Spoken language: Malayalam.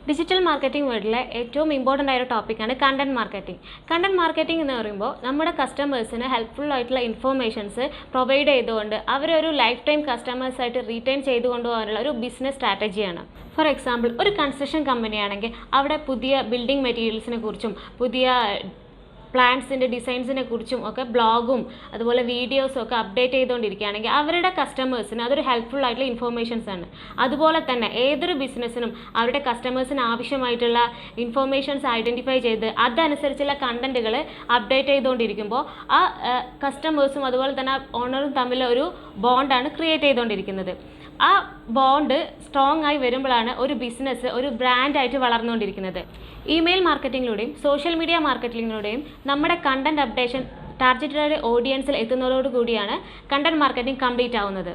ഡിജിറ്റൽ മാർക്കറ്റിംഗ് വേൾഡിലെ ഏറ്റവും ഇമ്പോർട്ടൻ്റ് ആയ ഒരു ടോപ്പിക്കാണ് കണ്ടന്റ് മാർക്കറ്റിംഗ്. കണ്ടന്റ് മാർക്കറ്റിംഗ് എന്ന് പറയുമ്പോൾ നമ്മുടെ കസ്റ്റമേഴ്സിന് ഹെൽപ്ഫുൾ ആയിട്ടുള്ള ഇൻഫോർമേഷൻസ് പ്രൊവൈഡ് ചെയ്തുകൊണ്ട് അവരെ ഒരു ലൈഫ് ടൈം കസ്റ്റമേഴ്സായിട്ട് റീറ്റെയിൻ ചെയ്തു കൊണ്ടുപോകാനുള്ള ഒരു ബിസിനസ് സ്ട്രാറ്റജിയാണ്. ഫോർ എക്സാമ്പിൾ, ഒരു കൺസ്ട്രക്ഷൻ കമ്പനിയാണെങ്കിൽ അവിടെ പുതിയ ബിൽഡിംഗ് മെറ്റീരിയൽസിനെ കുറിച്ചും പുതിയ പ്ലാൻസിൻ്റെ ഡിസൈൻസിനെ കുറിച്ചും ഒക്കെ ബ്ലോഗും അതുപോലെ വീഡിയോസും ഒക്കെ അപ്ഡേറ്റ് ചെയ്തുകൊണ്ടിരിക്കുകയാണെങ്കിൽ അവരുടെ കസ്റ്റമേഴ്സിന് അതൊരു ഹെൽപ്ഫുൾ ആയിട്ടുള്ള ഇൻഫോർമേഷൻസ് ആണ്. അതുപോലെ തന്നെ ഏതൊരു ബിസിനസ്സിനും അവരുടെ കസ്റ്റമേഴ്സിന് ആവശ്യമായിട്ടുള്ള ഇൻഫോർമേഷൻസ് ഐഡൻറ്റിഫൈ ചെയ്ത് അതനുസരിച്ചുള്ള കണ്ടൻറ്റുകൾ അപ്ഡേറ്റ് ചെയ്തുകൊണ്ടിരിക്കുമ്പോൾ ആ കസ്റ്റമേഴ്സും അതുപോലെ തന്നെ ഓണറും തമ്മിൽ ഒരു ബോണ്ടാണ് ക്രിയേറ്റ് ചെയ്തുകൊണ്ടിരിക്കുന്നത്. ആ ബോണ്ട് സ്ട്രോങ് ആയി വരുമ്പോഴാണ് ഒരു ബിസിനസ് ഒരു ബ്രാൻഡായിട്ട് വളർന്നുകൊണ്ടിരിക്കുന്നത്. ഇമെയിൽ മാർക്കറ്റിങ്ങിലൂടെയും സോഷ്യൽ മീഡിയ മാർക്കറ്റിങ്ങിലൂടെയും നമ്മുടെ കണ്ടന്റ് അപ്ഡേഷൻ ടാർഗറ്റഡ് ഓഡിയൻസിൽ എത്തുന്നതോടുകൂടിയാണ് കണ്ടന്റ് മാർക്കറ്റിംഗ് കംപ്ലീറ്റ് ആവുന്നത്.